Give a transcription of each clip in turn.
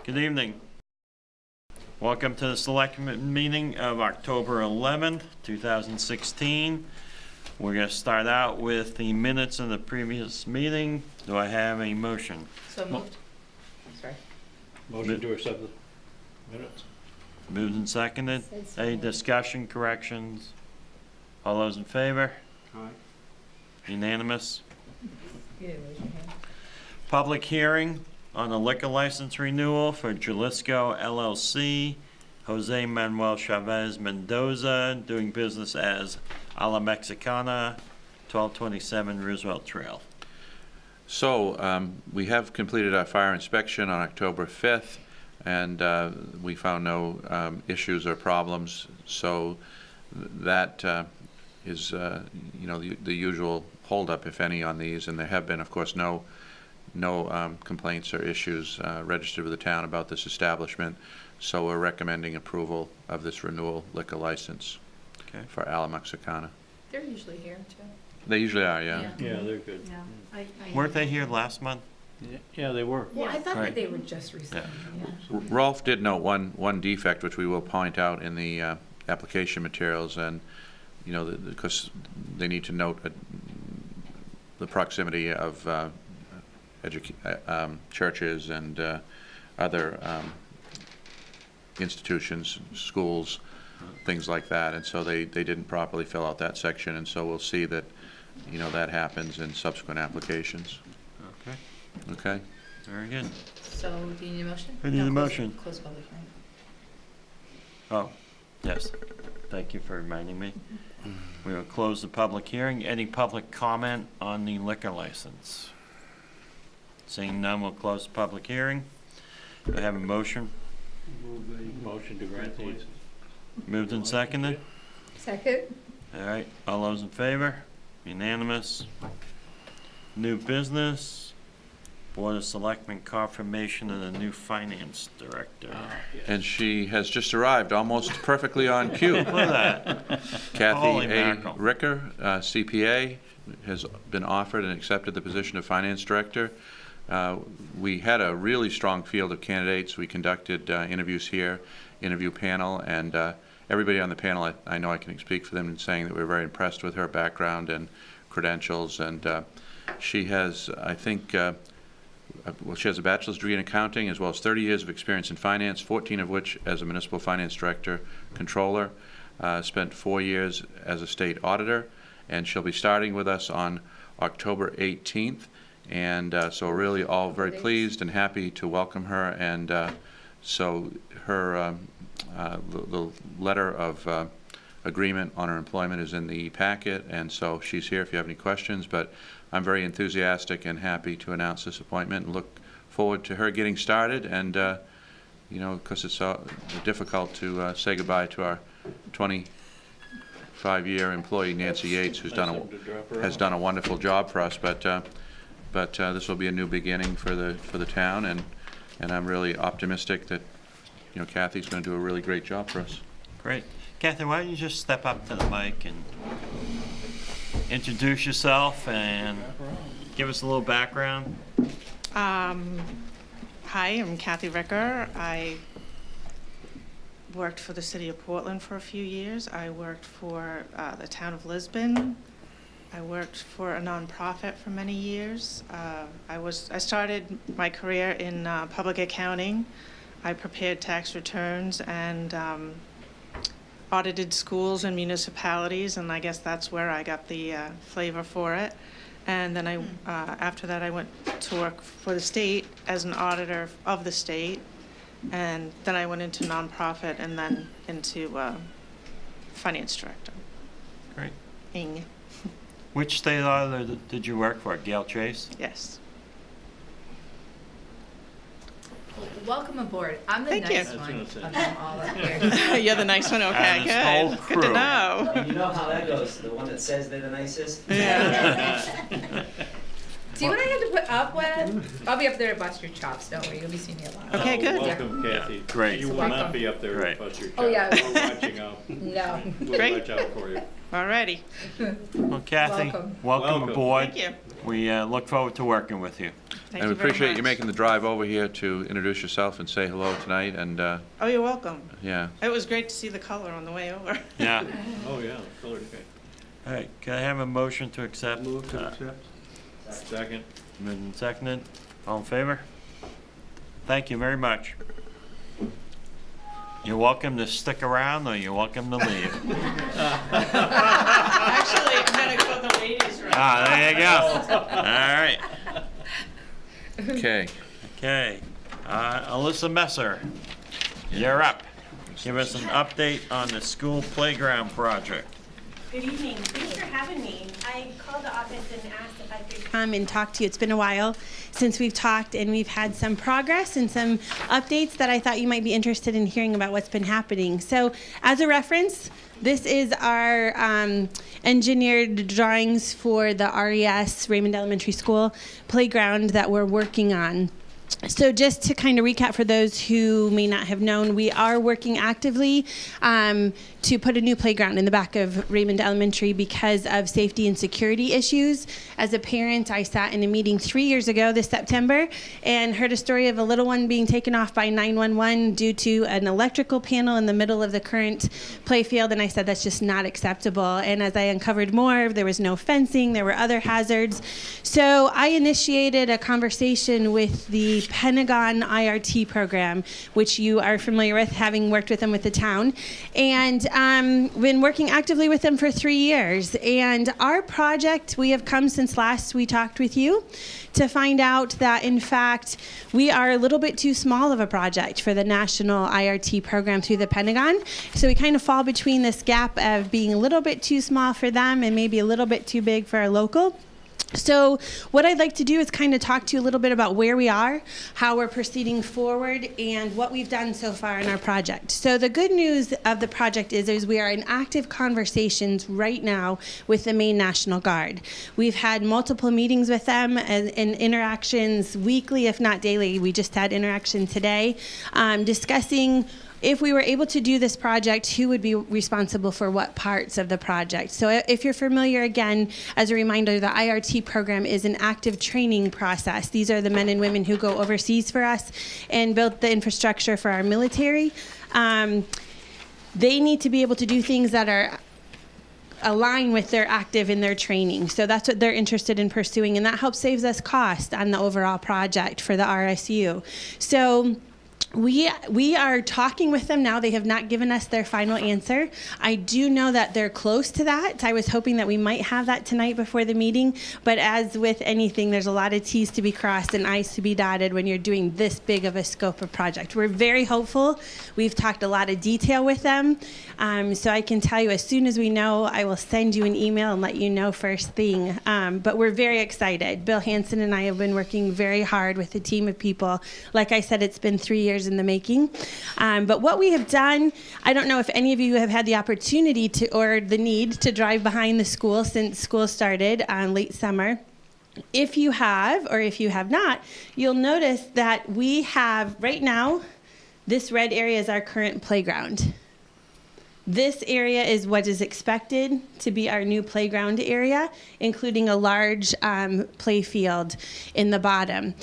Good evening. Welcome to the select meeting of October 11th, 2016. We're going to start out with the minutes of the previous meeting. Do I have a motion? So moved. Sorry. Motion to accept the minutes. Moved and seconded. Any discussion, corrections? All those in favor? Aye. Unanimous. You didn't raise your hand. Public hearing on the liquor license renewal for Jalisco LLC, Jose Manuel Chavez Mendoza, doing business as A La Mexicana, 1227 Roosevelt Trail. So we have completed our fire inspection on October 5th, and we found no issues or problems. So that is, the usual holdup, if any, on these. And there have been, of course, no complaints or issues registered with the town about this establishment. So we're recommending approval of this renewal liquor license for A La Mexicana. They're usually here too. They usually are, yeah. Yeah, they're good. Yeah. Weren't they here last month? Yeah, they were. Well, I thought Right. that they were just recently. Yeah. Rolf did note one defect, which we will point out in the application materials, and because they need to note the proximity of churches and other institutions, schools, things like that, and so they didn't properly fill out that section, and so we'll see that that happens in subsequent applications. Okay, Okay. very good. So, do you need a motion? I need a close- motion. Close public hearing. Oh, yes. Thank you for reminding me. We will close the public hearing. Any public comment on the liquor license? Seeing none, we'll close the public hearing. Do I have a motion? Motion to grant the license. Moved and seconded? Second. All right, all those in favor? Unanimous. New business, Board of Selectmen confirmation of the new finance director. And she has just arrived, almost perfectly on cue. Look at that. Kathy Holy A. mackerel. Ricker, CPA, has been offered and accepted the position of finance director. We had a really strong field of candidates. We conducted interviews here, interview panel, and everybody on the panel, I know I can speak for them in saying that we're very impressed with her background and credentials. And she has, I think, she has a bachelor's degree in accounting as well as 30 years of experience in finance, 14 of which as a municipal finance director, controller, spent 4 years as a state auditor, and she'll be starting with us on October 18th. And so we're really all very pleased and happy to welcome her. And so her the letter of agreement on her employment is in the packet, and so she's here if you have any questions. But I'm very enthusiastic and happy to announce this appointment and look forward to her getting started. And because it's difficult to say goodbye to our 25-year employee Nancy Yates, who's has done a wonderful job for us. But this will be a new beginning for the town, and I'm really optimistic that Kathy's going to do a really great job for us. Great. Kathy, why don't you just step up to the mic and introduce yourself and give us a little background? Hi, I'm Kathy Ricker. I worked for the city of Portland for a few years. I worked for the town of Lisbon. I worked for a nonprofit for many years. I started my career in public accounting. I prepared tax returns and audited schools and municipalities, and I guess that's where I got the flavor for it. And then after that, I went to work for the state as an auditor of the state, and then I went into nonprofit and then into finance director. Great. Ing. Which state auditor did you work for? Gail Chase? Yes. Welcome aboard. I'm the Thank you. nice one of them all up here. You're the nice one? Okay, And this whole good. Good to crew. know. And you know how that goes, the one that says they're the nicest? Yeah. See what I had to put up with? I'll be up there to bust your chops, don't worry, you'll be seeing me a lot. Okay, good. Welcome, Kathy. Great. You will Welcome. not be up there Great. to bust your chops. Oh, yeah. We're watching out. No. We'll Great. watch out for you. Alrighty, Well, Kathy, Welcome. welcome Welcome. aboard. thank you. We look forward to working with you. Thank And we you very appreciate you much. making the drive over here to introduce yourself and say hello tonight, and, Oh, you're welcome. yeah. It was great to see the color on the way over. Yeah. Oh, yeah, color okay. All right, can I have a motion to accept? Move to accept. Second. Moved and seconded. All in favor? Thank you very much. You're welcome to stick around, or you're welcome to leave. Actually, I'm gonna go the ladies' room. Ah, there you go. All right. Okay. Okay. Alyssa Messer, you're up. Give us an update on the school playground project. Good evening. Thanks for having me. I called the office and asked if I could come and talk to you. It's been a while since we've talked, and we've had some progress and some updates that I thought you might be interested in hearing about what's been happening. So, as a reference, this is our engineered drawings for the RES, Raymond Elementary School playground that we're working on. So just to kind of recap for those who may not have known, we are working actively to put a new playground in the back of Raymond Elementary because of safety and security issues. As a parent, I sat in a meeting 3 years ago this September and heard a story of a little one being taken off by 911 due to an electrical panel in the middle of the current play field, and I said that's just not acceptable. And as I uncovered more, there was no fencing, there were other hazards. So I initiated a conversation with the Pentagon IRT program, which you are familiar with, having worked with them with the town, and been working actively with them for 3 years. And our project, we have come since last we talked with you to find out that, in fact, we are a little bit too small of a project for the national IRT program through the Pentagon. So we kind of fall between this gap of being a little bit too small for them and maybe a little bit too big for our local. So what I'd like to do is kind of talk to you a little bit about where we are, how we're proceeding forward, and what we've done so far in our project. So the good news of the project is we are in active conversations right now with the Maine National Guard. We've had multiple meetings with them and interactions weekly, if not daily. We just had interaction today, discussing if we were able to do this project, who would be responsible for what parts of the project. So if you're familiar, again, as a reminder, the IRT program is an active training process. These are the men and women who go overseas for us and build the infrastructure for our military. They need to be able to do things that are align with their active in their training. So that's what they're interested in pursuing, and that helps saves us cost on the overall project for the RSU. So we are talking with them now. They have not given us their final answer. I do know that they're close to that. I was hoping that we might have that tonight before the meeting, but as with anything, there's a lot of T's to be crossed and I's to be dotted when you're doing this big of a scope of project. We're very hopeful. We've talked a lot of detail with them, so I can tell you as soon as we know, I will send you an email and let you know first thing. But we're very excited. Bill Hansen and I have been working very hard with a team of people. Like I said, it's been 3 years in the making. But what we have done, I don't know if any of you have had the opportunity to, or the need to drive behind the school since school started late summer. If you have, or if you have not, you'll notice that we have, right now, this red area is our current playground. This area is what is expected to be our new playground area, including a large play field in the bottom.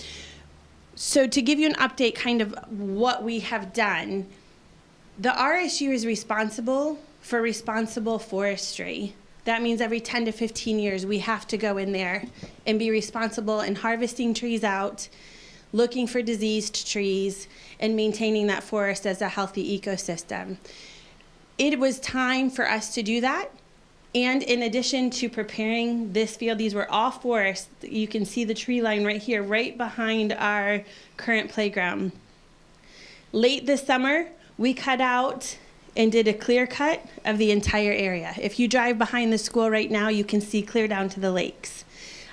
So to give you an update kind of what we have done, the RSU is responsible for responsible forestry. That means every 10 to 15 years we have to go in there and be responsible in harvesting trees out, looking for diseased trees, and maintaining that forest as a healthy ecosystem. It was time for us to do that. And in addition to preparing this field, these were all forests. You can see the tree line right here, right behind our current playground. Late this summer, we cut out and did a clear cut of the entire area. If you drive behind the school right now, you can see clear down to the lakes.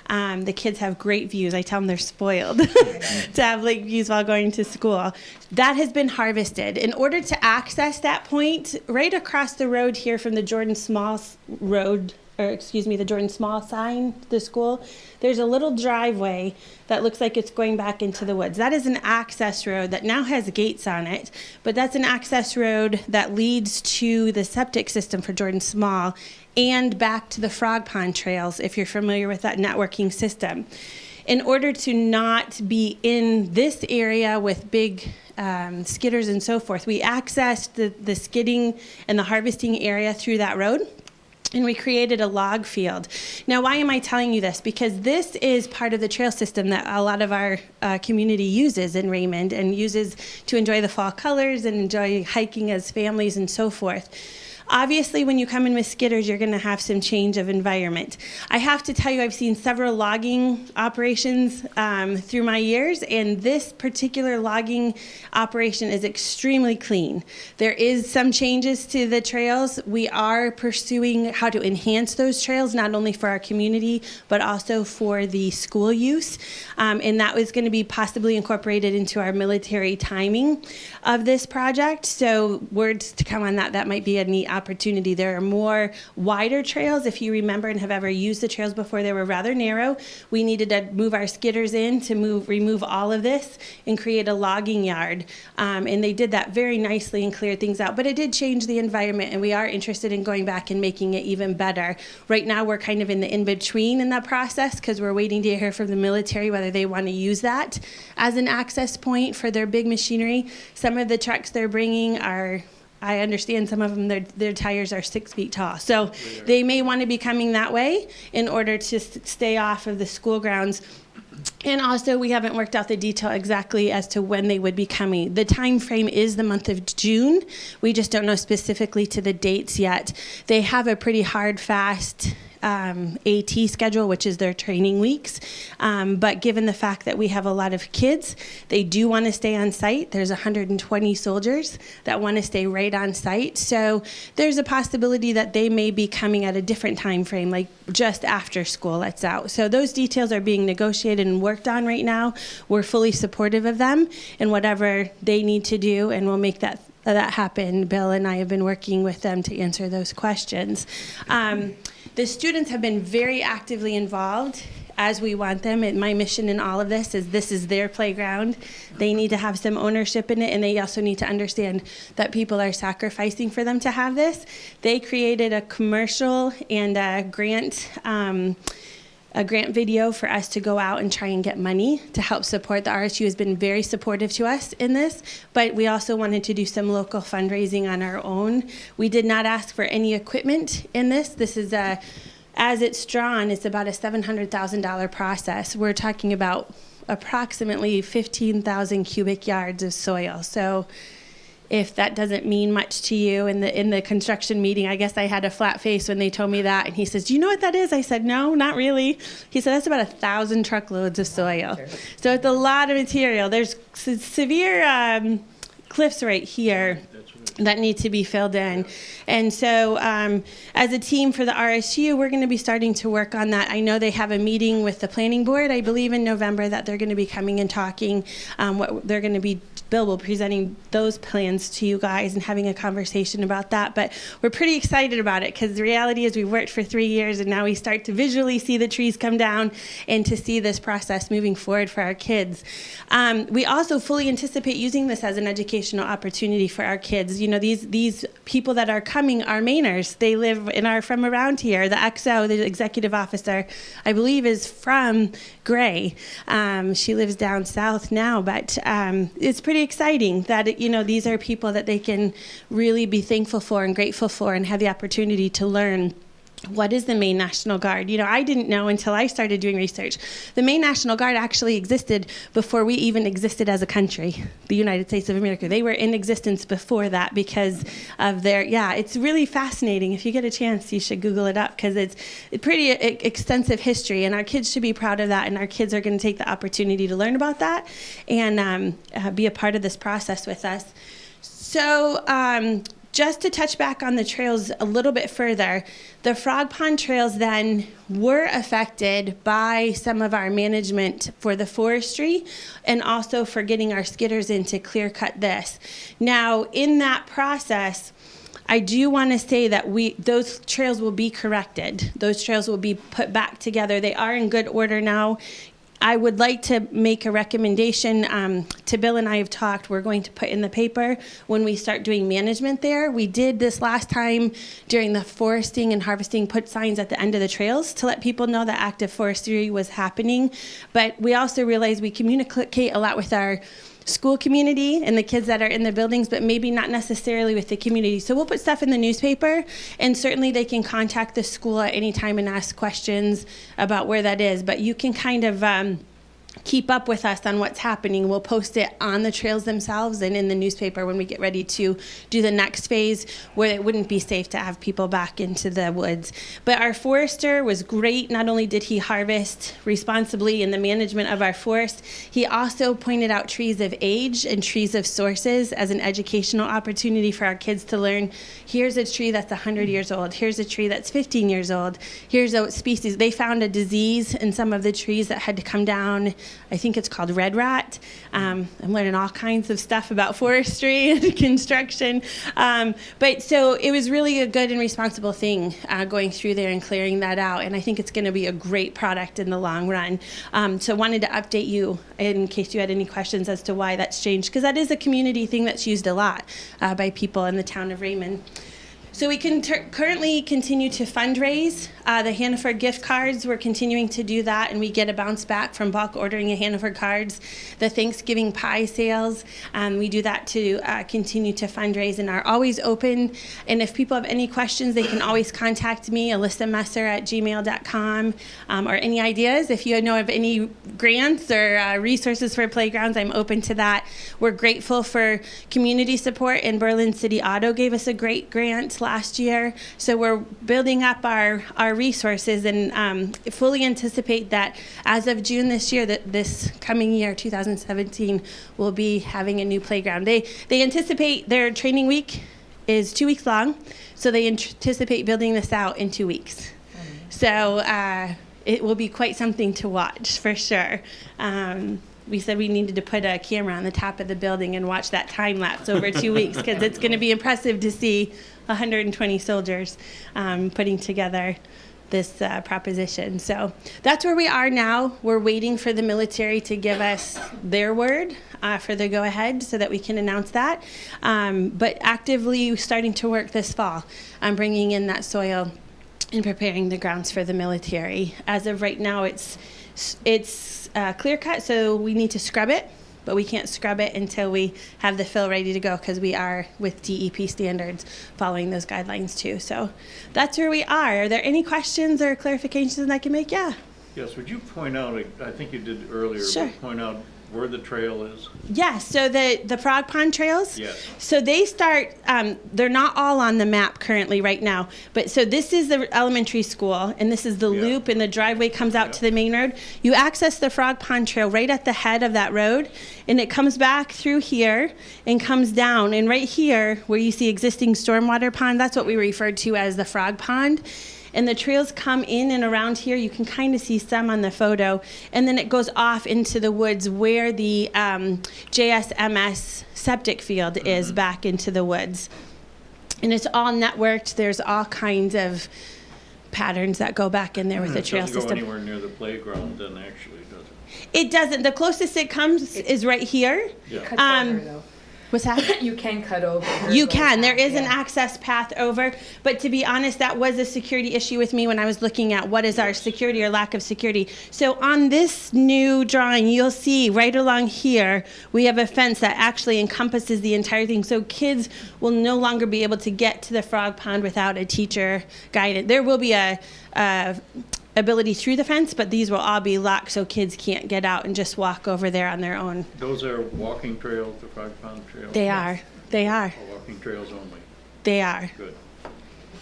The kids have great views. I tell them they're spoiled to have lake views while going to school. That has been harvested. In order to access that point, right across the road here from the Jordan Smalls Road the Jordan Small sign, the school, there's a little driveway that looks like it's going back into the woods. That is an access road that now has gates on it, but that's an access road that leads to the septic system for Jordan Small and back to the Frog Pond trails, if you're familiar with that networking system. In order to not be in this area with big skidders and so forth, we accessed the skidding and the harvesting area through that road, and we created a log field. Now, why am I telling you this? Because this is part of the trail system that a lot of our community uses in Raymond and uses to enjoy the fall colors and enjoy hiking as families and so forth. Obviously, when you come in with skidders, you're going to have some change of environment. I have to tell you, I've seen several logging operations through my years, and this particular logging operation is extremely clean. There is some changes to the trails. We are pursuing how to enhance those trails, not only for our community, but also for the school use. And that was going to be possibly incorporated into our military timing of this project. So words to come on that. That might be a neat opportunity. There are more wider trails. If you remember and have ever used the trails before, they were rather narrow. We needed to move our skidders in to remove all of this and create a logging yard. And they did that very nicely and cleared things out. But it did change the environment, and we are interested in going back and making it even better. Right now, we're kind of in the in-between in that process because we're waiting to hear from the military whether they want to use that as an access point for their big machinery. Some of the trucks they're bringing are, I understand some of them, their tires are 6 feet tall. So they may want to be coming that way in order to stay off of the school grounds. And also, we haven't worked out the detail exactly as to when they would be coming. The time frame is the month of June. We just don't know specifically to the dates yet. They have a pretty hard, fast AT schedule, which is their training weeks. But given the fact that we have a lot of kids, they do want to stay on site. There's 120 soldiers that want to stay right on site. So there's a possibility that they may be coming at a different time frame, like just after school lets out. So those details are being negotiated and worked on right now. We're fully supportive of them and whatever they need to do, and we'll make that happen. Bill and I have been working with them to answer those questions. The students have been very actively involved as we want them. And my mission in all of this is their playground. They need to have some ownership in it, and they also need to understand that people are sacrificing for them to have this. They created a commercial and a grant video for us to go out and try and get money to help support. The RSU has been very supportive to us in this, but we also wanted to do some local fundraising on our own. We did not ask for any equipment in this. This is as it's drawn, it's about a $700,000 process. We're talking about approximately 15,000 cubic yards of soil. So if that doesn't mean much to you in the construction meeting, I guess I had a flat face when they told me that. And he says, "Do you know what that is?" I said, "No, not really." He said, "That's about 1,000 truckloads of soil." So it's a lot of material. There's severe cliffs right here that need to be filled in. And so as a team for the RSU, we're going to be starting to work on that. I know they have a meeting with the planning board, I believe in November, that they're going to be coming and talking. What they're going to be, Bill will be presenting those plans to you guys and having a conversation about that. But we're pretty excited about it because the reality is we've worked for 3 years and now we start to visually see the trees come down and to see this process moving forward for our kids. We also fully anticipate using this as an educational opportunity for our kids. You know, these people that are coming are Mainers. They live and are from around here. The XO, the executive officer, I believe is from Gray. She lives down south now, but it's pretty exciting that, you know, these are people that they can really be thankful for and grateful for and have the opportunity to learn. What is the Maine National Guard? You know, I didn't know until I started doing research. The Maine National Guard actually existed before we even existed as a country, the United States of America. They were in existence before that because of their, it's really fascinating. If you get a chance, you should Google it up because it's a pretty extensive history, and our kids should be proud of that, and our kids are going to take the opportunity to learn about that and be a part of this process with us. So, just to touch back on the trails a little bit further, the Frog Pond trails then were affected by some of our management for the forestry and also for getting our skidders in to clear cut this. Now, in that process, I do want to say that those trails will be corrected. Those trails will be put back together. They are in good order now. I would like to make a recommendation. To Bill and I have talked. We're going to put in the paper when we start doing management there. We did this last time during the foresting and harvesting, put signs at the end of the trails to let people know that active forestry was happening. But we also realize we communicate a lot with our school community and the kids that are in the buildings, but maybe not necessarily with the community. So we'll put stuff in the newspaper, and certainly they can contact the school at any time and ask questions about where that is. But you can kind of keep up with us on what's happening. We'll post it on the trails themselves and in the newspaper when we get ready to do the next phase, where it wouldn't be safe to have people back into the woods. But our forester was great. Not only did he harvest responsibly in the management of our forest, he also pointed out trees of age and trees of sources as an educational opportunity for our kids to learn. Here's a tree that's 100 years old. Here's a tree that's 15 years old. Here's a species. They found a disease in some of the trees that had to come down. I think it's called red rot. I'm learning all kinds of stuff about forestry and construction. But so it was really a good and responsible thing going through there and clearing that out. And I think it's going to be a great product in the long run. So wanted to update you in case you had any questions as to why that's changed, because that is a community thing that's used a lot by people in the town of Raymond. So we can currently continue to fundraise. The Hannaford gift cards, we're continuing to do that, and we get a bounce back from bulk ordering of Hannaford cards. The Thanksgiving pie sales, we do that to continue to fundraise and are always open. And if people have any questions, they can always contact me, alyssamesser@gmail.com, or any ideas. If you know of any grants or resources for playgrounds, I'm open to that. We're grateful for community support, and Berlin City Auto gave us a great grant last year. So we're building up our resources and fully anticipate that as of June this year, that this coming year, 2017, we'll be having a new playground. They anticipate their training week is 2 weeks long, so they anticipate building this out in 2 weeks. So it will be quite something to watch for sure. We said we needed to put a camera on the top of the building and watch that time lapse over 2 weeks, because it's going to be impressive to see 120 soldiers putting together this proposition. So that's where we are now. We're waiting for the military to give us their word for the go-ahead so that we can announce that. But actively starting to work this fall on bringing in that soil and preparing the grounds for the military. As of right now, it's clear cut, so we need to scrub it, but we can't scrub it until we have the fill ready to go, because we are with DEP standards following those guidelines too. So that's where we are. Are there any questions or clarifications I can make? Yeah. Yes, would you point out, I think you did earlier, Sure. but point out where the trail is? Yes, so the Frog Pond trails? Yes. So they start, they're not all on the map currently right now, but so this is the elementary school, and this is the Yeah. loop, and the driveway comes out to the main road. You access the Frog Pond trail right at the head of that road, and it comes back through here and comes down, and right here where you see existing stormwater pond, that's what we referred to as the Frog Pond. And the trails come in and around here. You can kind of see some on the photo. And then it goes off into the woods where the JSMS septic field is, back into the woods. And it's all networked. There's all kinds of patterns that go back in there with the trail It doesn't go system. anywhere near the playground then, actually, does it? It doesn't. The closest it comes is right here. Yeah. Cuts Um, over, though. What's that? You can cut over. You can. There is an Yeah. access path over. But to be honest, that was a security issue with me when I was looking at what is our security or lack of security. So on this new drawing, you'll see right along here, we have a fence that actually encompasses the entire thing. So kids will no longer be able to get to the Frog Pond without a teacher guided. There will be a ability through the fence, but these will all be locked so kids can't get out and just walk over there on their own. Those are walking trails, the Frog Pond trails? They are. They are. Or walking trails only? They are. Good.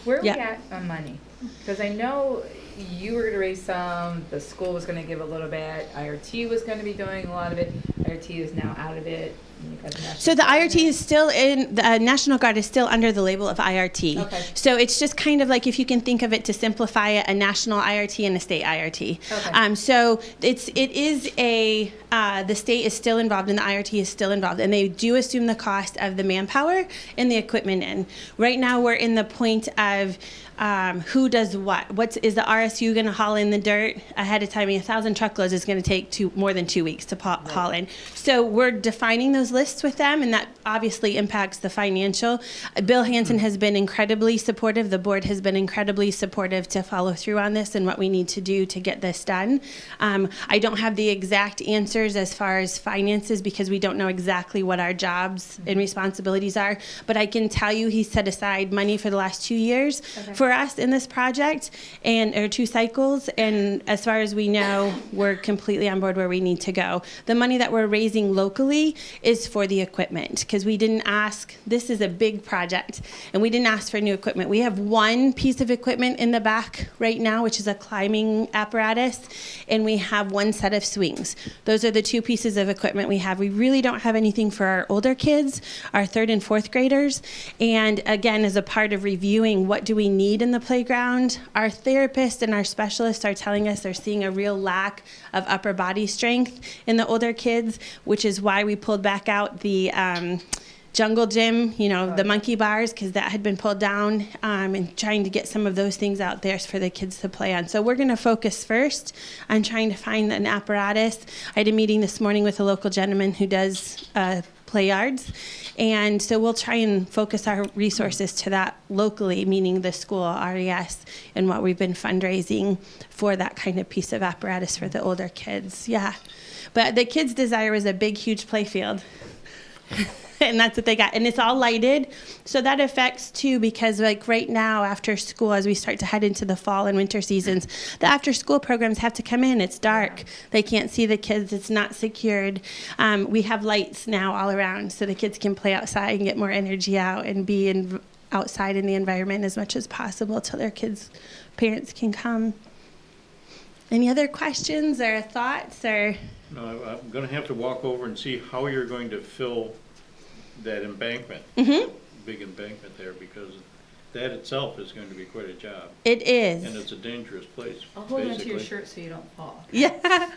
Where are we Yeah. at on money? Because I know you were gonna raise some, the school was gonna give a little bit, IRT was gonna be doing a lot of it, IRT is now out of it. and you got the National So the Guard IRT in it. is still in, the National Guard is still under the label of IRT. Okay. So it's just kind of like, if you can think of it to simplify it, a national IRT and a state IRT. Okay. So it is a, the state is still involved and the IRT is still involved, and they do assume the cost of the manpower and the equipment in. Right now, we're in the point of who does what. Is the RSU going to haul in the dirt ahead of time? I mean, 1,000 truckloads is going to take more than 2 weeks to haul in. So we're defining those lists with them, and that obviously impacts the financial. Bill Hansen has been incredibly supportive. The board has been incredibly supportive to follow through on this and what we need to do to get this done. I don't have the exact answers as far as finances because we don't know exactly what our jobs and responsibilities are, but I can tell you he set aside money for the last 2 years for us in this project, or 2 cycles, and as far as we know, we're completely on board where we need to go. The money that we're raising locally is for the equipment, because we didn't ask, this is a big project, and we didn't ask for new equipment. We have one piece of equipment in the back right now, which is a climbing apparatus, and we have one set of swings. Those are the 2 pieces of equipment we have. We really don't have anything for our older kids, our 3rd and 4th graders, and again, as a part of reviewing what do we need in the playground, our therapists and our specialists are telling us they're seeing a real lack of upper body strength in the older kids, which is why we pulled back out the jungle gym, the monkey bars, because that had been pulled down, and trying to get some of those things out there for the kids to play on. So we're going to focus first on trying to find an apparatus. I had a meeting this morning with a local gentleman who does play yards, and so we'll try and focus our resources to that locally, meaning the school, RES, and what we've been fundraising for that kind of piece of apparatus for the older kids. Yeah, but the kids' desire was a big, huge play field. And that's what they got. And it's all lighted. So that affects too, because like right now after school, as we start to head into the fall and winter seasons, the after school programs have to come in. It's dark. They can't see the kids. It's not secured. We have lights now all around so the kids can play outside and get more energy out and be outside in the environment as much as possible till their parents can come. Any other questions or thoughts or? No, I'm gonna have to walk over and see how you're going to fill that embankment, big embankment there, because that itself is going to be quite a job. It is. And it's a dangerous place, I'll hold on to basically. your shirt so you don't fall. Yeah.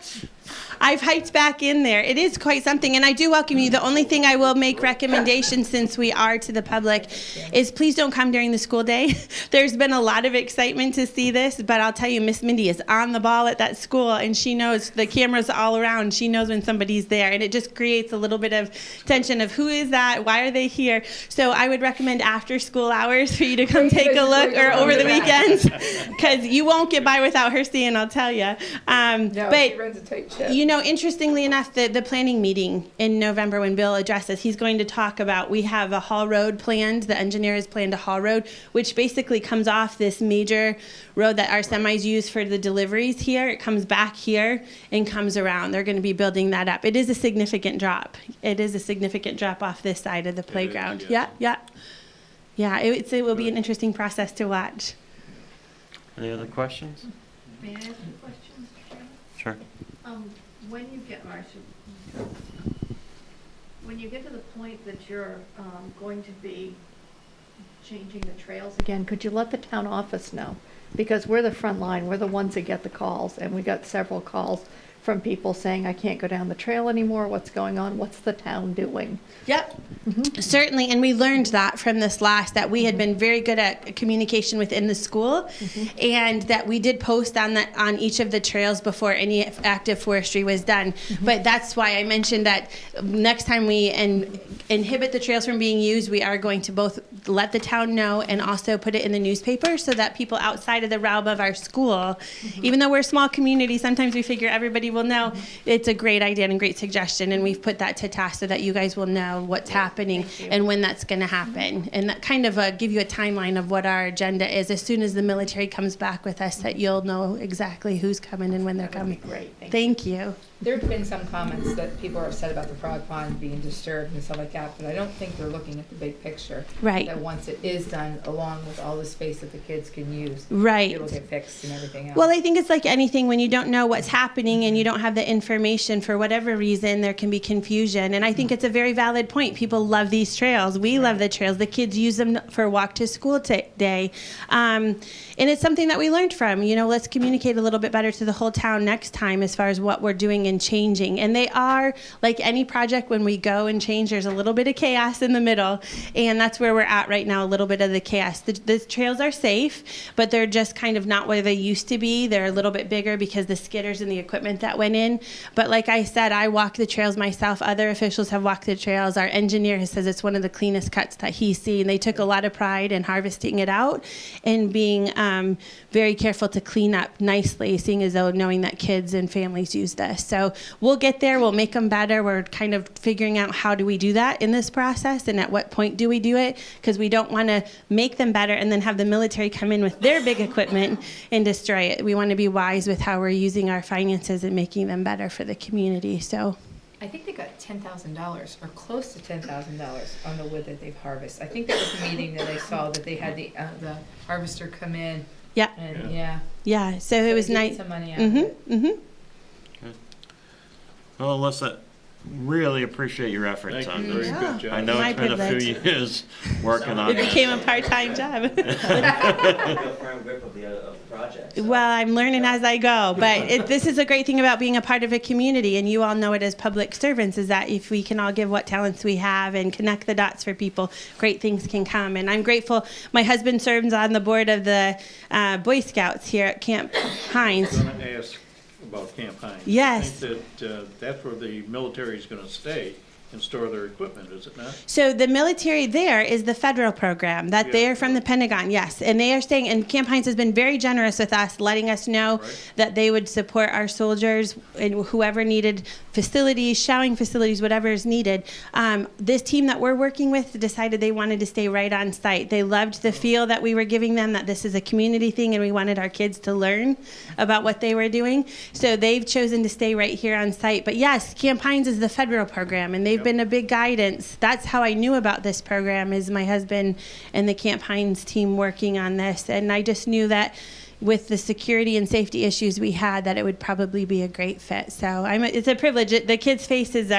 I've hiked back in there. It is quite something, and I do welcome you. The only thing I will make recommendations, since we are to the public, is please don't come during the school day. There's been a lot of excitement to see this, but I'll tell you, Miss Mindy is on the ball at that school, and she knows the cameras all around. She knows when somebody's there, and it just creates a little bit of tension of who is that, why are they here? So I would recommend after school hours for you to come take a look, or over the weekends, because you won't get by without her seeing, I'll tell you. No, But she runs a tight ship. interestingly enough, the planning meeting in November when Bill addresses, he's going to talk about, we have a haul road planned, the engineer has planned a haul road, which basically comes off this major road that our semis use for the deliveries here. It comes back here and comes around. They're going to be building that up. It is a significant drop. It is a significant drop off this side of the playground. yes. Yeah, it will be an interesting process to watch. Any other questions? May I ask a question, Mr. Chairman? Sure. When you get, Marcia, when you get to the point that you're going to be changing the trails again, could you let the town office know? Because we're the front line, we're the ones that get the calls, and we got several calls from people saying, I can't go down the trail anymore, what's going on, what's the town doing? Yep, certainly, and we learned that from this last, that we had been very good at communication within the school, and that we did post on each of the trails before any active forestry was done. But that's why I mentioned that next time we inhibit the trails from being used, we are going to both let the town know and also put it in the newspaper so that people outside of the realm of our school, even though we're a small community, sometimes we figure everybody will know. It's a great idea and a great suggestion, and we've put that to task so that you guys will know what's happening and when that's going to happen, and that kind of give you a timeline of what our agenda is. As soon as the military comes back with us, that you'll know exactly who's coming and when they're coming. Great, Thank you. There've been some comments that people are upset about the frog pond being disturbed and stuff like that, but I don't think they're looking at the big picture. Right. That once it is done, along with all the space that the kids can use, Right. it'll get fixed and everything else. Well, I think it's like anything, when you don't know what's happening and you don't have the information for whatever reason, there can be confusion. And I think it's a very valid point. People love these trails. We love the trails. The kids use them for walk to school day. And it's something that we learned from. Let's communicate a little bit better to the whole town next time as far as what we're doing and changing. And they are, like any project, when we go and change, there's a little bit of chaos in the middle. And that's where we're at right now, a little bit of the chaos. The trails are safe, but they're just kind of not where they used to be. They're a little bit bigger because the skidders and the equipment that went in. But like I said, I walk the trails myself. Other officials have walked the trails. Our engineer says it's one of the cleanest cuts that he's seen. They took a lot of pride in harvesting it out and being very careful to clean up nicely, seeing as though knowing that kids and families use this. So we'll get there. We'll make them better. We're kind of figuring out how do we do that in this process and at what point do we do it, because we don't want to make them better and then have the military come in with their big equipment and destroy it. We want to be wise with how we're using our finances and making them better for the community. So I think they got $10,000 or close to $10,000 on the wood that they've harvested. I think that was the meeting that I saw that they had the harvester come in. yeah, And so it was they nice. get some money out of it. Well, Alyssa, really appreciate your efforts Thank on you, this. very good job. I know My it's been a few privilege. years working on It it. became a part-time job. Real firm grip of the project. so- Well, I'm learning as I go, but this is a great thing about being a part of a community, and you all know it as public servants, is that if we can all give what talents we have and connect the dots for people, great things can come. And I'm grateful. My husband serves on the board of the Boy Scouts here at Camp Hines. I'm going to ask about Camp Hines. Yes. I think that that's where the military is going to stay and store their equipment, is it not? So the military there is the federal program that they Yeah. are from the Pentagon, yes. And they are staying, and Camp Hines has been very generous with us, letting us know Right. that they would support our soldiers and whoever needed facilities, showering facilities, whatever is needed. This team that we're working with decided they wanted to stay right on site. They loved the feel that we were giving them, that this is a community thing and we wanted our kids to learn about what they were doing. So they've chosen to stay right here on site. But yes, Camp Hines is the federal program, and they've been a big guidance. That's how I knew about this program, is my husband and the Camp Hines team working on this. And I just knew that with the security and safety issues we had, that it would probably be a great fit. So it's a privilege. The kids' faces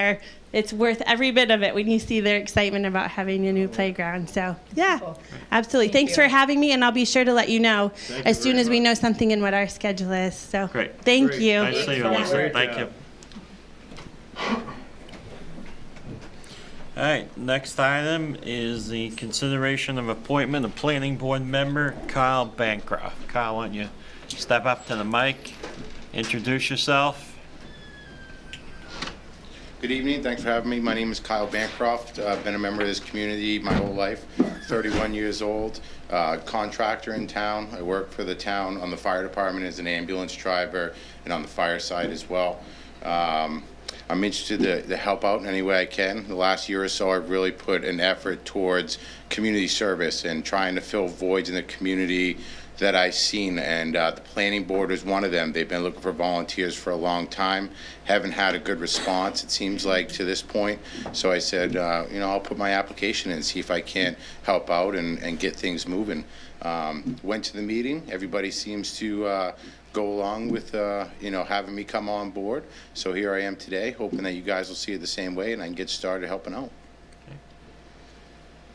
it's worth every bit of it when you see their excitement about having a new playground. So yeah, Cool. absolutely. Thank Thanks you. for having me, and I'll be sure to let you know Thank as you soon very as we much. know something and what our schedule is. So Great. thank Great. you. Nice to see you, Thanks so much. Alyssa. Thank Great you. job. All right, next item is the consideration of appointment of planning board member Kyle Bancroft. Kyle, why don't you step up to the mic, introduce yourself? Good evening, thanks for having me. My name is Kyle Bancroft. I've been a member of this community my whole life, 31 years old, contractor in town. I work for the town on the fire department as an ambulance driver and on the fire side as well. I'm interested to help out in any way I can. The last year or so, I've really put an effort towards community service and trying to fill voids in the community that I've seen, and the planning board is one of them. They've been looking for volunteers for a long time, haven't had a good response, it seems like, to this point. So I said, I'll put my application in, see if I can't help out and get things moving. Went to the meeting, everybody seems to go along with, having me come on board. So here I am today, hoping that you guys will see it the same way and I can get started helping out.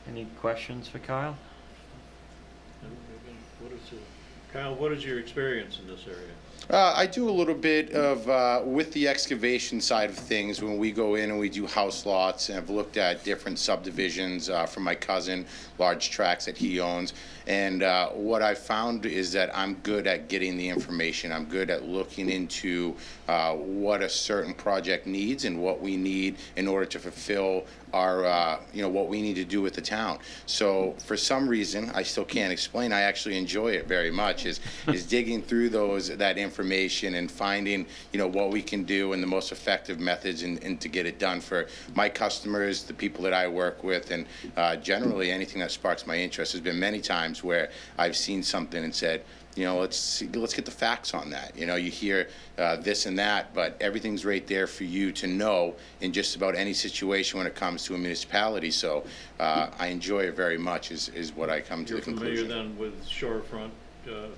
Any questions for Kyle? Kyle, what is your experience in this area? I do a little bit of, with the excavation side of things, when we go in and we do house lots, and I've looked at different subdivisions from my cousin, large tracts that he owns. And what I found is that I'm good at getting the information. I'm good at looking into what a certain project needs and what we need in order to fulfill our, what we need to do with the town. So for some reason, I still can't explain, I actually enjoy it very much, is digging through that information and finding, what we can do and the most effective methods and to get it done for my customers, the people that I work with, and generally anything that sparks my interest. There's been many times where I've seen something and said, let's get the facts on that. You hear this and that, but everything's right there for you to know in just about any situation when it comes to a municipality. So I enjoy it very much is what I come to the conclusion. You're familiar then with shorefront?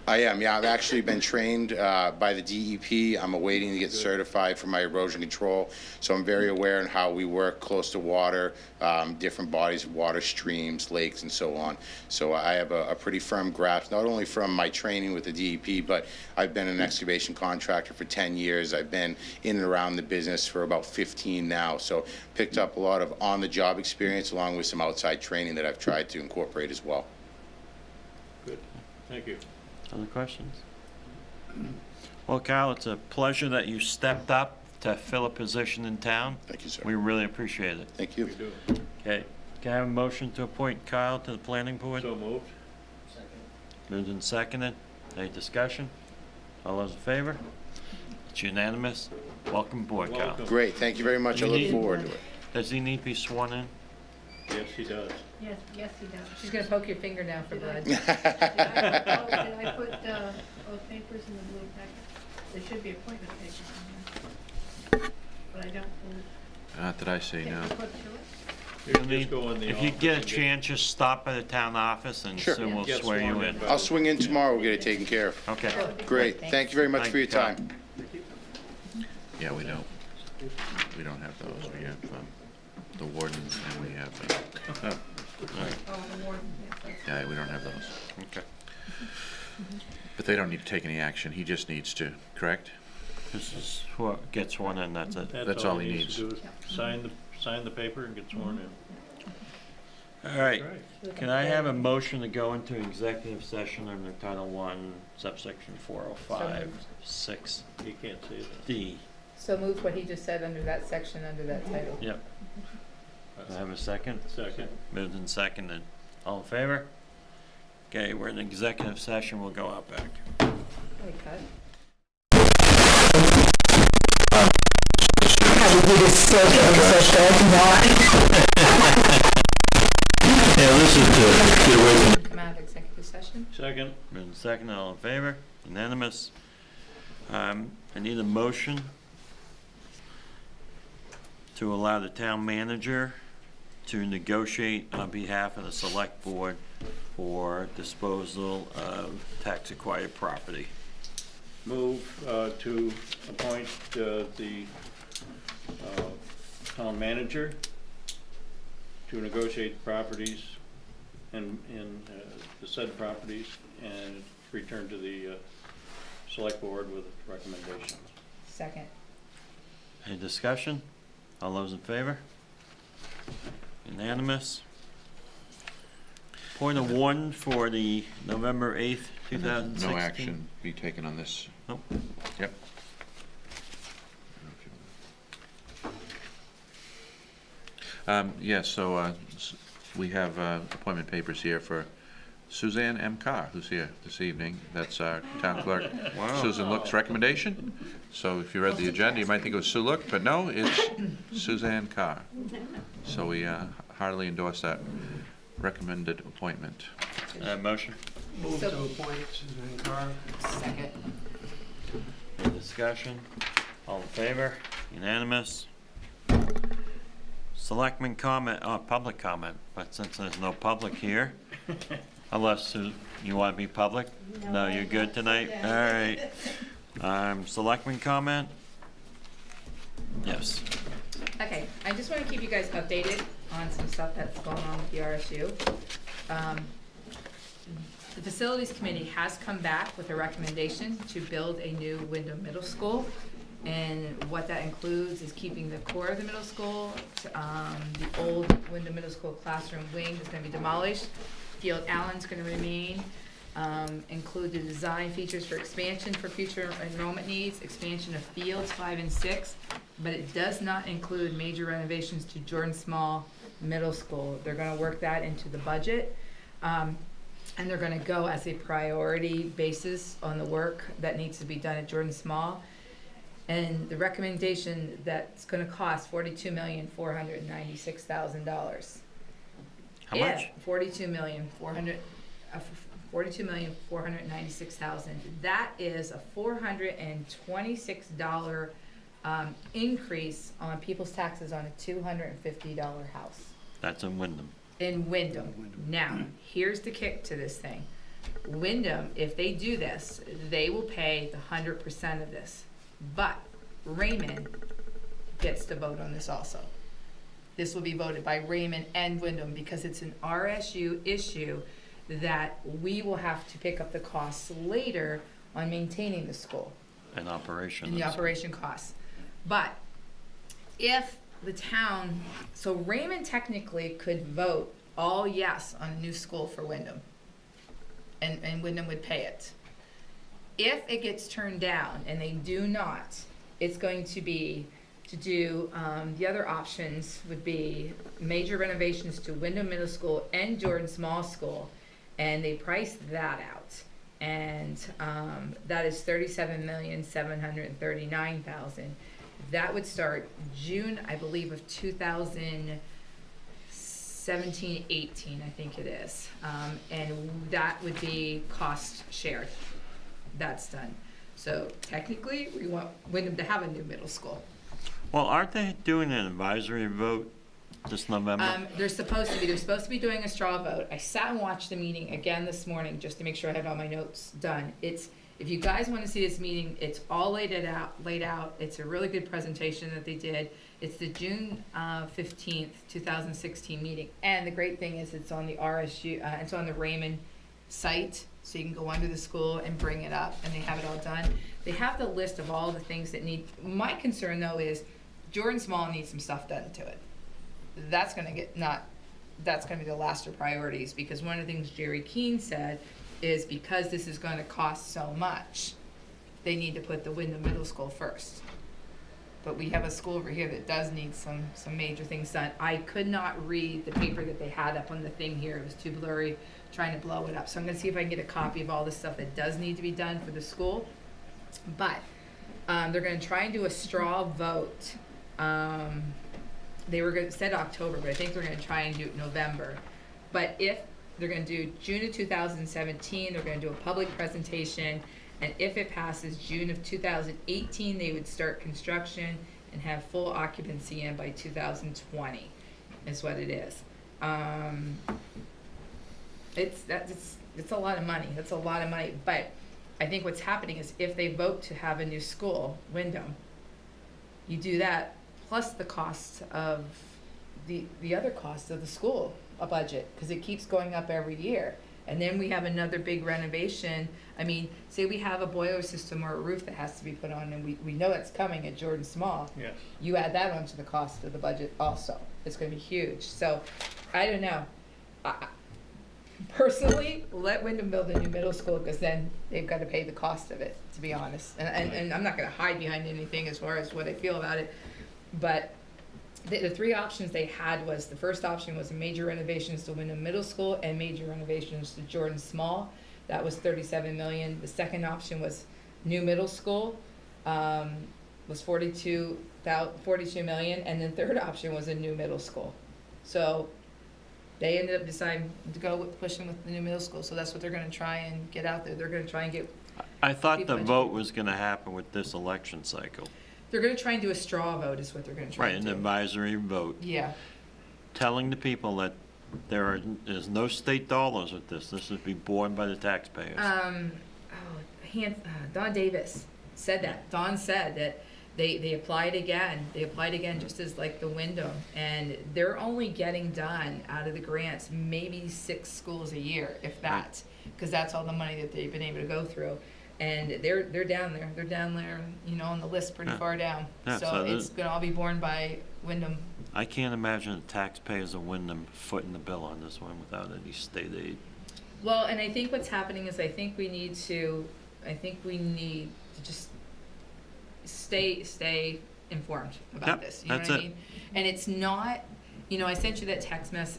I am, yeah. I've actually been trained by the DEP. I'm awaiting to get certified for my erosion control. So I'm very aware of how we work close to water, different bodies of water, streams, lakes, and so on. So I have a pretty firm grasp, not only from my training with the DEP, but I've been an excavation contractor for 10 years. I've been in and around the business for about 15 now. So picked up a lot of on-the-job experience along with some outside training that I've tried to incorporate as well. Good. Thank you. Other questions? Well, Kyle, it's a pleasure that you stepped up to fill a position in town. Thank you, sir. We really appreciate it. Thank you. We do. Okay, can I have a motion to appoint Kyle to the planning board? So moved. Moved and seconded. Any discussion? All those in favor? It's unanimous. Welcome aboard, Kyle. Welcome. Great. Thank you very much. I look forward to it. Does he need to be sworn in? Yes, he does. Yes, he does. She's gonna poke your finger now for blood. Did I put those papers in the blue packet? There should be appointment papers in there. But I don't believe. Not that I see, no. Can you flip to it? You can just go in the If you office get a and chance, just stop by the town office and Sure. soon we'll Get swear you sworn in. in. I'll swing in tomorrow. We'll get it taken care of. Okay. That would be Great. Thanks. Thank you very much Thank for your you, Kyle. time. Yeah, we don't. We don't have those. We have the wardens and we have, Oh, the warden, yes, that's. yeah, we don't have those. Okay. But they don't need to take any action. He just needs to, correct? This is what gets sworn in, that's it. That's all he needs to do is sign the paper and get sworn in. All right. Right. Can I have a motion to go into executive session under Title I, subsection 405, 6D? He can't say that. So move what he just said under that section, under that title. Yep. Can I have a second? Second. Moved and seconded. All in favor? Okay, we're in executive session. We'll go out back. Hey, cut. Come out of executive session. Second. Moved and seconded. All in favor? Unanimous. I need a motion to allow the town manager to negotiate on behalf of the select board for disposal of tax acquired property. Move to appoint the town manager to negotiate properties and the said properties and return to the select board with recommendations. Second. Any discussion? All those in favor? Unanimous. Point of one for the November 8th, 2016. No action be taken on this. Nope. Yep. Yes, so we have appointment papers here for Suzanne M. Carr, who's here this evening. That's our town clerk. Wow. Susan Look's recommendation. So if you read the agenda, you might think it was Sue Look, but no, it's Suzanne Carr. So we heartily endorse that recommended appointment. Motion? Move to appoint Suzanne Carr. Second. Any discussion? All in favor? Unanimous. Selectmen comment, public comment, but since there's no public here, unless you want to be public? No, you're good tonight? All right. Selectmen comment? Yes. Okay, I just want to keep you guys updated on some stuff that's going on with the RSU. The Facilities Committee has come back with a recommendation to build a new Wyndham Middle School. And what that includes is keeping the core of the middle school. The old Wyndham Middle School classroom wing is going to be demolished. Field Allen's going to remain. Include the design features for expansion for future enrollment needs, expansion of fields 5 and 6, but it does not include major renovations to Jordan Small Middle School. They're going to work that into the budget. and they're gonna go as a priority basis on the work that needs to be done at Jordan Small. And the recommendation that's gonna cost $42,496,000. How much? $42,496,000. That is a $426 increase on people's taxes on a $250 house That's in Wyndham. in Wyndham. Now, here's the kick to this thing. Wyndham, if they do this, they will pay the 100% of this. But Raymond gets to vote on this also. This will be voted by Raymond and Wyndham because it's an RSU issue that we will have to pick up the costs later on maintaining the school In operation. and the operation costs. But if the town, so Raymond technically could vote all yes on a new school for Wyndham, and Wyndham would pay it. If it gets turned down and they do not, it's going to be to do, the other options would be major renovations to Wyndham Middle School and Jordan Small School, and they priced that out. And that is $37,739,000. That would start June, I believe, of 2017, 18, I think it is. And that would be cost shared. That's done. So technically, we want Wyndham to have a new middle school. Well, aren't they doing an advisory vote this November? They're supposed to be doing a straw vote. I sat and watched the meeting again this morning just to make sure I had all my notes done. If you guys want to see this meeting, it's all laid out. It's a really good presentation that they did. It's the June 15th, 2016 meeting. And the great thing is it's on the RSU, it's on the Raymond site, so you can go under the school and bring it up, and they have it all done. They have the list of all the things that need, my concern though is Jordan Small needs some stuff done to it. That's gonna be the last of priorities, because one of the things Jerry Keene said is because this is gonna cost so much, they need to put the Wyndham Middle School first. But we have a school over here that does need some major things done. I could not read the paper that they had up on the thing here. It was too blurry, trying to blow it up. So I'm gonna see if I can get a copy of all the stuff that does need to be done for the school. But they're gonna try and do a straw vote. They were gonna said October, but I think they're gonna try and do it November. But if they're gonna do June of 2017, they're gonna do a public presentation, and if it passes June of 2018, they would start construction and have full occupancy in by 2020, is what it is. It's a lot of money. That's a lot of money. But I think what's happening is if they vote to have a new school, Wyndham, you do that plus the cost of the other costs of the school, a budget, because it keeps going up every year. And then we have another big renovation. I mean, say we have a boiler system or a roof that has to be put on, and we know it's coming at Jordan Small. Yes. You add that onto the cost of the budget also. It's gonna be huge. So, I don't know. Personally, let Wyndham build a new middle school, because then they've got to pay the cost of it, to be honest. And I'm not gonna hide behind anything as far as what I feel about it. But the three options they had was, the first option was major renovations to Wyndham Middle School and major renovations to Jordan Small. That was $37 million. The second option was new middle school, was $42 million, and then third option was a new middle school. So they ended up deciding to go with pushing with the new middle school. So that's what they're going to try and get out there. They're going to try and get. I thought the people vote was gonna happen with this election cycle. They're going to try and do a straw vote, is what they're going to try Right, and an do. advisory vote, Yeah. telling the people that there's no state dollars with this. This would be borne by the taxpayers. Don Davis said that. Don said that they applied again. They applied again just as like the Wyndham, and they're only getting done out of the grants maybe 6 schools a year, if that, because that's all the money that they've been able to go through. And they're down there. They're down there, on the list pretty far down. Yeah, So so it's gonna all be borne by Wyndham. I can't imagine the taxpayers of Wyndham footing the bill on this one without any state aid. Well, and I think what's happening is I think we need to just stay informed about Yep, this. You know that's what I it. mean? And it's not, I sent you that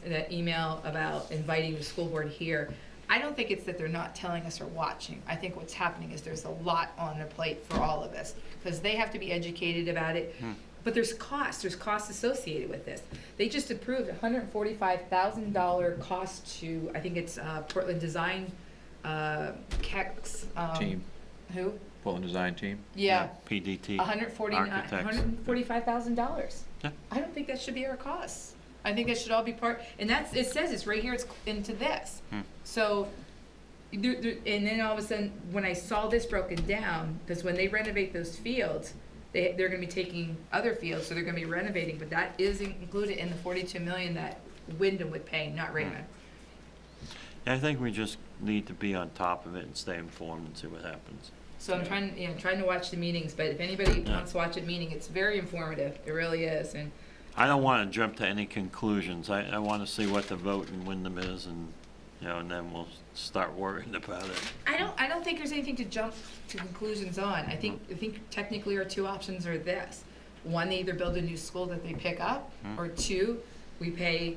that email about inviting the school board here. I don't think it's that they're not telling us or watching. I think what's happening is there's a lot on their plate for all of us, because they have to be educated about it. But there's costs associated with this. They just approved $145,000 cost to, I think it's Portland Design, Keck's. Team. Who? Portland Design Team? Yeah. PDT. Architects. $145,000. Yeah. I don't think that should be our costs. I think that should all be part, and it says it's right here, it's into this. So, and then all of a sudden, when I saw this broken down, because when they renovate those fields, they're gonna be taking other fields, so they're gonna be renovating, but that is included in the $42 million that Wyndham would pay, not Raymond. Yeah, I think we just need to be on top of it and stay informed and see what happens. So I'm trying to watch the meetings, but if anybody wants to watch a meeting, it's very informative, it really is, and I don't want to jump to any conclusions. I want to see what the vote in Wyndham is, and and then we'll start worrying about it. I don't think there's anything to jump to conclusions on. I think technically our two options are this. One, they either build a new school that they pick up, or two, we pay,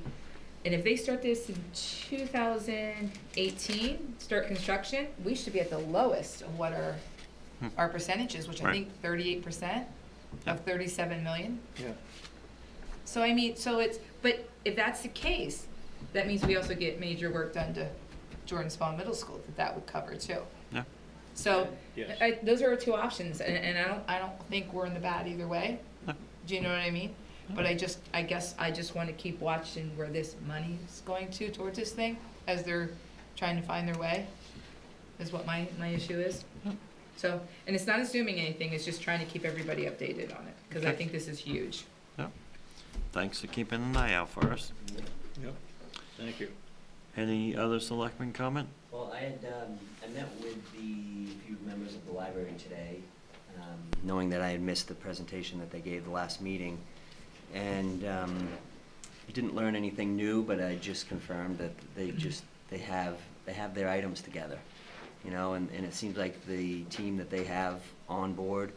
and if they start this in 2018, start construction, we should be at the lowest of what our percentage is, which I think 38% of 37 million. Yeah. So but if that's the case, that means we also get major work done to Jordan Small Middle School, that would cover too. Yeah. So, Yes. those are our two options, and I don't think we're in the bad either way. No. Do you know what I mean? But I guess I just want to keep watching where this money's going towards this thing, as they're trying to find their way, is what my issue is. So, and it's not assuming anything, it's just trying to keep everybody updated on it, because I think this is huge. Thanks for keeping an eye out for us. Yep, thank you. Any other selectmen comment? Well, I met with the few members of the library today, knowing that I had missed the presentation that they gave the last meeting. And we didn't learn anything new, but I just confirmed that they have their items together, and it seems like the team that they have on board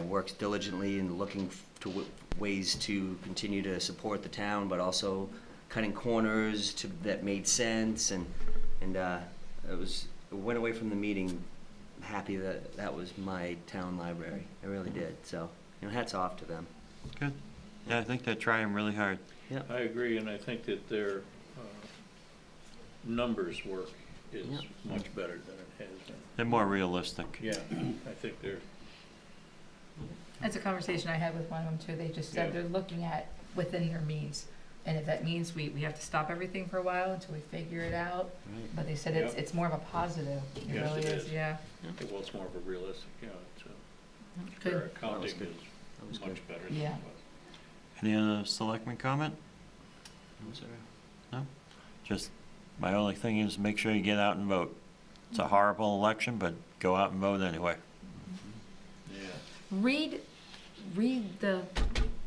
works diligently in looking to ways to continue to support the town, but also cutting corners that made sense, and went away from the meeting happy that was my town library. I really did. So, hats off to them. Good. Yeah, I think they're trying really hard. Yeah. I agree, and I think that their numbers work is much better than it has been. They're more realistic. Yeah, I think they're, That's a conversation I had with one of them too. They just said they're looking at within their means. And if that means we have to stop everything for a while until we figure it out. Right. But they said Yep. it's more of a positive. It Yes, really it is, is. yeah. well, it's more of a realistic, Good. their accounting good. is much better than it Yeah. was. Any other selectmen comment? No? Just, my only thing is make sure you get out and vote. It's a horrible election, but go out and vote anyway. Yeah. Read the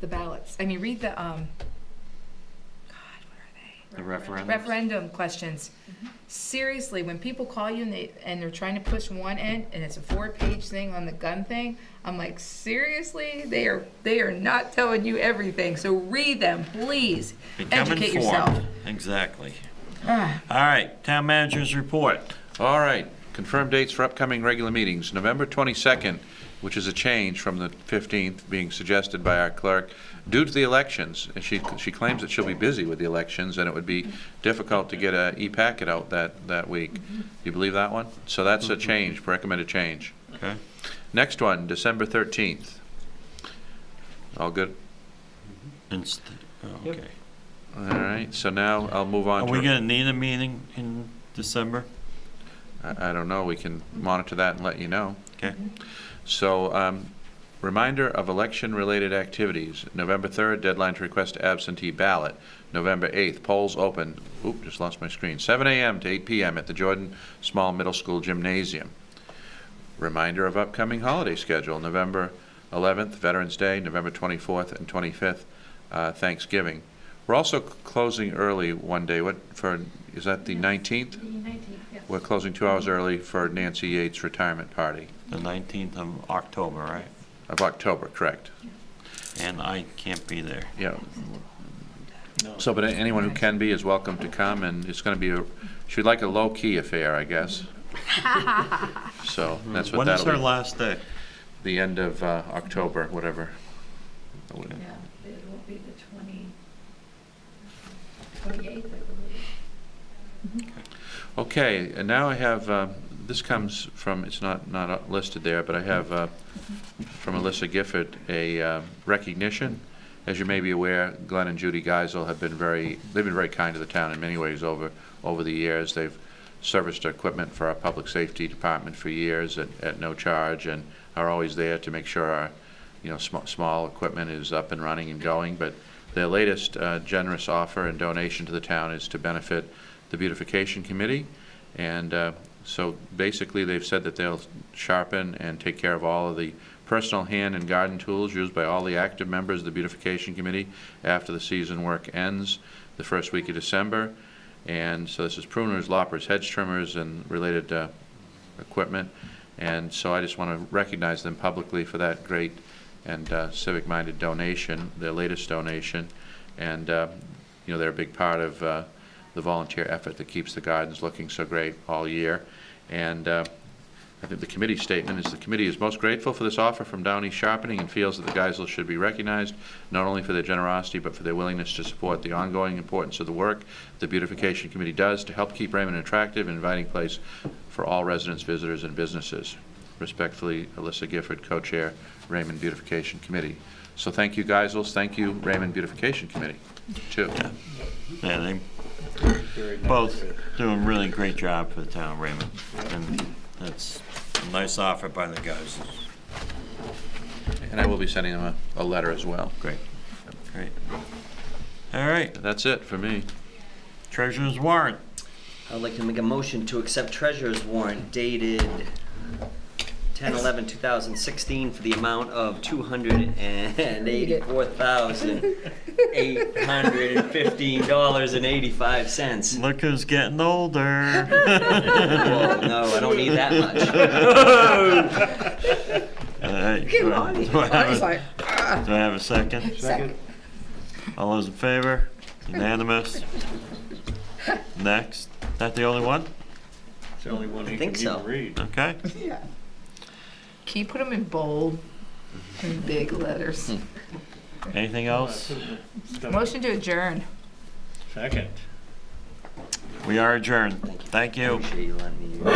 ballots. I mean, read the, God, what are they? The referendum. Referendum questions. Seriously, when people call you and they're trying to push one end and it's a 4-page thing on the gun thing, I'm like, seriously? They are not telling you everything. So read them, please. Become Educate informed. yourself. Exactly. Ah. All right, town manager's report. All right, confirmed dates for upcoming regular meetings. November 22nd, which is a change from the 15th being suggested by our clerk, due to the elections. And she claims that she'll be busy with the elections and it would be difficult to get a e-packet out that week. Do you believe that one? So that's a change, recommended change. Okay. Next one, December 13th. All good? Okay. All right, so now I'll move on Are to... we gonna need a meeting in December? I don't know, we can monitor that and let you know. Okay. So, reminder of election-related activities. November 3rd, deadline to request absentee ballot. November 8th, polls open, just lost my screen, 7 a.m. to 8 p.m. at the Jordan Small Middle School Gymnasium. Reminder of upcoming holiday schedule. November 11th, Veterans Day, November 24th and 25th, Thanksgiving. We're also closing early one day. Is that the 19th? The 19th, yes. We're closing 2 hours early for Nancy Yates' retirement party. The 19th of October, right? Of October, correct. And I can't be there. Yeah. No. So, but anyone who can be is welcome to come, and it's going to be she'd like a low-key affair, I guess. So that's what When is that'll her be. last day? The end of October, whatever. Yeah, it will be the 28th, I believe. Okay, and now I have, this comes from, it's not listed there, but I have from Alyssa Gifford a recognition. As you may be aware, Glenn and Judy Geisel have been they've been very kind to the town in many ways over the years. They've serviced equipment for our public safety department for years at no charge, and are always there to make sure our, small equipment is up and running and going. But their latest generous offer and donation to the town is to benefit the beautification committee. And so basically they've said that they'll sharpen and take care of all of the personal hand and garden tools used by all the active members of the beautification committee after the season work ends the first week of December. And so this is pruners, loppers, hedge trimmers, and related equipment. And so I just want to recognize them publicly for that great and civic-minded donation, their latest donation. And they're a big part of the volunteer effort that keeps the gardens looking so great all year. And I think the committee statement is the committee is most grateful for this offer from Downey Sharpening and feels that the Geisels should be recognized not only for their generosity but for their willingness to support the ongoing importance of the work the beautification committee does to help keep Raymond an attractive and inviting place for all residents, visitors, and businesses. Respectfully, Alyssa Gifford, co-chair, Raymond Beautification Committee. So thank you, Geisels. Thank you, Raymond Beautification Committee, too. Yeah, they Very nice. both do a really great job for the town, Raymond. And that's a nice offer by the guys. And I will be sending them a letter as well. Great. Great. All right, That's it for me. treasurer's warrant. I'd like to make a motion to accept treasurer's warrant dated 10/11/2016 for the amount of $284,815.85. Look who's getting older. Whoa, no, I don't need that much. All right, Come do I- on. do I have He's a- like, ah. Do I have a second? Second. All those in favor? Unanimous? Next. Is that the only one? It's the only one he think can so. even read. Okay. Yeah. Can you put them in bold, in big letters? Anything else? Motion to adjourn. Second. We are adjourned. Thank you. Appreciate you letting me.